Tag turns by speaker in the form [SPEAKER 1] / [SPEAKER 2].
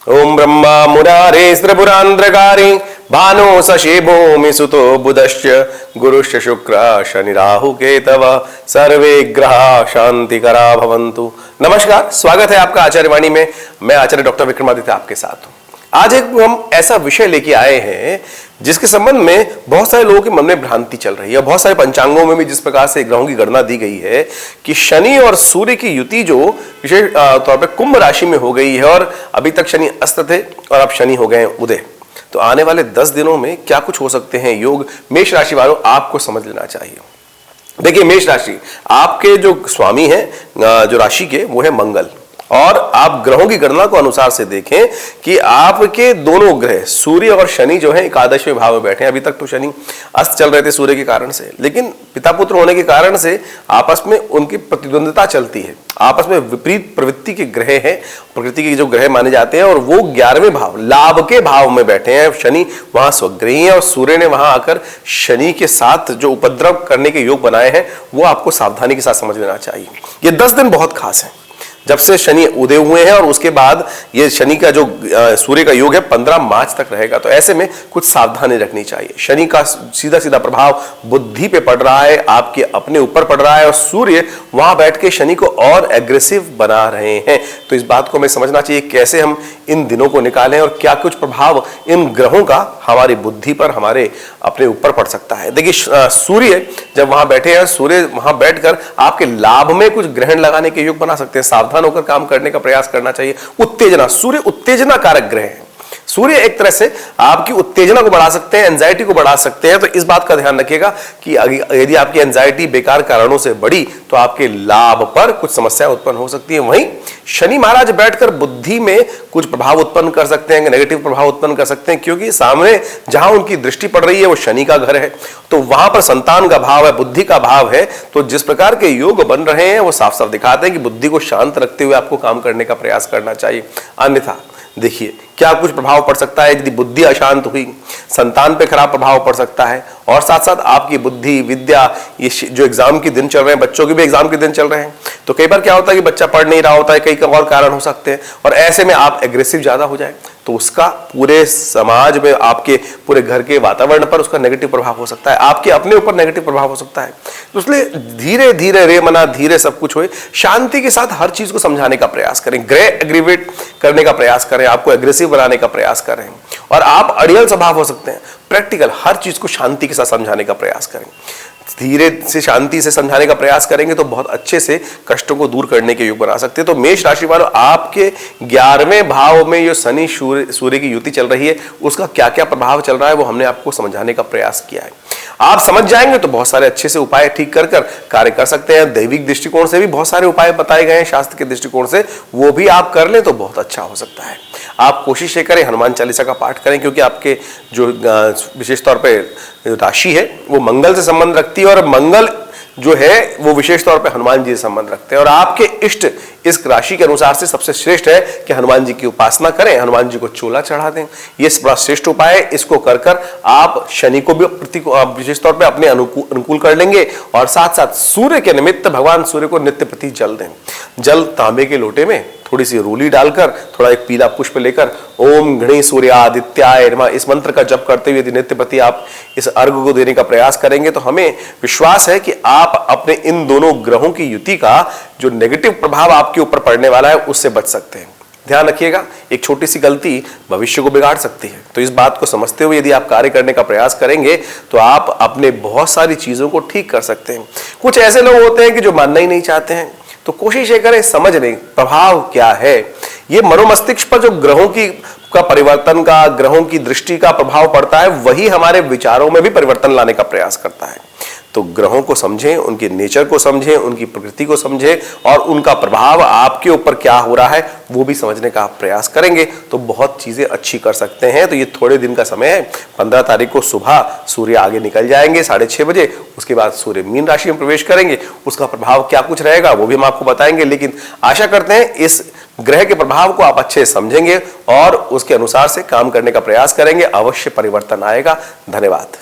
[SPEAKER 1] ओम ब्रह्मा मुरारे त्रिपुरांध्रकारी भानु शशि भूमि सुतो बुधश्च गुरुश्च शुक्र शनि राहु केतव सर्वे ग्रहा शांतिकरा भवन्तु। नमस्कार, स्वागत है आपका आचार्य वाणी में। मैं आचार्य डॉक्टर विक्रमादित्य आपके साथ हूं। आज एक हम ऐसा विषय लेके आए हैं जिसके संबंध में बहुत सारे लोगों के मन में भ्रांति चल रही है। बहुत सारे पंचांगों में भी जिस प्रकार से ग्रहों की गणना दी गई है कि शनि और सूर्य की युति जो विशेष तौर पर कुंभ राशि में हो गई है और अभी तक शनि अस्त थे और अब शनि हो गए उदय, तो आने वाले 10 दिनों में क्या कुछ हो सकते हैं योग। मेष राशि वालों, आपको समझ लेना चाहिए। देखिए, मेष राशि आपके जो स्वामी है जो राशि के, वो है मंगल। और आप ग्रहों की गणना को अनुसार से देखें कि आपके दोनों ग्रह सूर्य और शनि जो है एकादशवें भाव में बैठे हैं। अभी तक तो शनि अस्त चल रहे थे सूर्य के कारण से, लेकिन पिता पुत्र होने के कारण से आपस में उनकी प्रतिद्वंदिता चलती है। आपस में विपरीत प्रवृत्ति के ग्रह हैं, प्रकृति के जो ग्रह माने जाते हैं, और वो 11वें भाव लाभ के भाव में बैठे हैं। शनि वहां स्वग्रही है और सूर्य ने वहां आकर शनि के साथ जो उपद्रव करने के योग बनाए हैं वो आपको सावधानी के साथ समझ लेना चाहिए। ये 10 दिन बहुत खास है जब से शनि उदय हुए हैं, और उसके बाद ये शनि का जो सूर्य का योग है 15 मार्च तक रहेगा। तो ऐसे में कुछ सावधानी रखनी चाहिए। शनि का सीधा सीधा प्रभाव बुद्धि पे पड़ रहा है, आपके अपने ऊपर पड़ रहा है, और सूर्य वहां बैठ के शनि को और एग्रेसिव बना रहे हैं। तो इस बात को हमें समझना चाहिए कैसे हम इन दिनों को निकालें और क्या कुछ प्रभाव इन ग्रहों का हमारी बुद्धि पर, हमारे अपने ऊपर पड़ सकता है। देखिए, सूर्य जब वहां बैठे हैं, सूर्य वहां बैठकर आपके लाभ में कुछ ग्रहण लगाने के योग बना सकते हैं। सावधान होकर काम करने का प्रयास करना चाहिए। उत्तेजना, सूर्य उत्तेजना कारक ग्रह है। सूर्य एक तरह से आपकी उत्तेजना को बढ़ा सकते हैं, एंजाइटी को बढ़ा सकते हैं। तो इस बात का ध्यान रखिएगा कि यदि आपकी एंजाइटी बेकार कारणों से बढ़ी तो आपके लाभ पर कुछ समस्या उत्पन्न हो सकती है। वहीं शनि महाराज बैठकर बुद्धि में कुछ प्रभाव उत्पन्न कर सकते हैं, नेगेटिव प्रभाव उत्पन्न कर सकते हैं, क्योंकि सामने जहां उनकी दृष्टि पड़ रही है वो शनि का घर है। तो वहां पर संतान का भाव है, बुद्धि का भाव है। तो जिस प्रकार के योग बन रहे हैं वो साफ साफ दिखाते हैं कि बुद्धि को शांत रखते हुए आपको काम करने का प्रयास करना चाहिए। अन्यथा देखिए क्या कुछ प्रभाव पड़ सकता है। यदि बुद्धि अशांत हुई, संतान पे खराब प्रभाव पड़ सकता है, और साथ साथ आपकी बुद्धि, विद्या, ये जो एग्जाम के दिन चल रहे हैं, बच्चों के भी एग्जाम के दिन चल रहे हैं, तो कई बार क्या होता है कि बच्चा पढ़ नहीं रहा होता है, कई और कारण हो सकते हैं, और ऐसे में आप एग्रेसिव ज्यादा हो जाए तो उसका पूरे समाज में, आपके पूरे घर के वातावरण पर उसका नेगेटिव प्रभाव हो सकता है, आपके अपने ऊपर नेगेटिव प्रभाव हो सकता है। तो इसलिए धीरे धीरे रे मना धीरे सब कुछ होए, शांति के साथ हर चीज को समझाने का प्रयास करें, ग्रह एग्रीवेट करने का प्रयास करें, आपको एग्रेसिव बनाने का प्रयास करें, और आप अड़ियल स्वभाव हो सकते हैं। प्रैक्टिकल हर चीज को शांति के साथ समझाने का प्रयास करें। धीरे से शांति से समझाने का प्रयास करेंगे तो बहुत अच्छे से कष्टों को दूर करने के योग बना सकते हैं। तो मेष राशि वालों, आपके 11वें भाव में जो शनि सूर्य की युति चल रही है उसका क्या क्या प्रभाव चल रहा है वो हमने आपको समझाने का प्रयास किया है। आप समझ जाएंगे तो बहुत सारे अच्छे से उपाय ठीक कर कार्य कर सकते हैं। दैविक दृष्टिकोण से भी बहुत सारे उपाय बताए गए हैं, शास्त्र के दृष्टिकोण से, वो भी आप कर लें तो बहुत अच्छा हो सकता है। आप कोशिश ये करें, हनुमान चालीसा का पाठ करें, क्योंकि आपके जो विशेष तौर पर राशि है वो मंगल से संबंध रखती है, और मंगल जो है वो विशेष तौर पे हनुमान जी से संबंध रखते हैं। और आपके इष्ट इस राशि के अनुसार से सबसे श्रेष्ठ है कि हनुमान जी की उपासना करें, हनुमान जी को चोला चढ़ा दें। ये बड़ा श्रेष्ठ उपाय है। इसको कर कर आप शनि को भी विशेष तौर पे अपने अनुकूल कर लेंगे, और साथ साथ सूर्य के निमित्त भगवान सूर्य को नित्य प्रति जल दें। जल तांबे के लोटे में थोड़ी सी रूली डालकर, थोड़ा एक पीला पुष्प लेकर, ओम घृणी सूर्यादित्याय नमः इस मंत्र का जप करते हुए यदि नित्य प्रति आप इस अर्घ को देने का प्रयास करेंगे तो हमें विश्वास है कि आप अपने इन दोनों ग्रहों की युति का जो नेगेटिव प्रभाव आपके ऊपर पड़ने वाला है उससे बच सकते हैं। ध्यान रखिएगा, एक छोटी सी गलती भविष्य को बिगाड़ सकती है। तो इस बात को समझते हुए यदि आप कार्य करने का प्रयास करेंगे तो आप अपने बहुत सारी चीजों को ठीक कर सकते हैं। कुछ ऐसे लोग होते हैं कि जो मानना ही नहीं चाहते हैं, तो कोशिश ये करें, समझ लें प्रभाव क्या है। ये मनोमस्तिष्क पर जो ग्रहों की परिवर्तन का, ग्रहों की दृष्टि का प्रभाव पड़ता है, वही हमारे विचारों में भी परिवर्तन लाने का प्रयास करता है। तो ग्रहों को समझें, उनके नेचर को समझें, उनकी प्रकृति को समझें, और उनका प्रभाव आपके ऊपर क्या हो रहा है वो भी समझने का आप प्रयास करेंगे तो बहुत चीजें अच्छी कर सकते हैं। तो ये थोड़े दिन का समय है। 15 तारीख को सुबह सूर्य आगे निकल जाएंगे 6:30 बजे, उसके बाद सूर्य मीन राशि में प्रवेश करेंगे। उसका प्रभाव क्या कुछ रहेगा वो भी हम आपको बताएंगे, लेकिन आशा करते हैं इस ग्रह के प्रभाव को आप अच्छे से समझेंगे और उसके अनुसार से काम करने का प्रयास करेंगे। अवश्य परिवर्तन आएगा। धन्यवाद।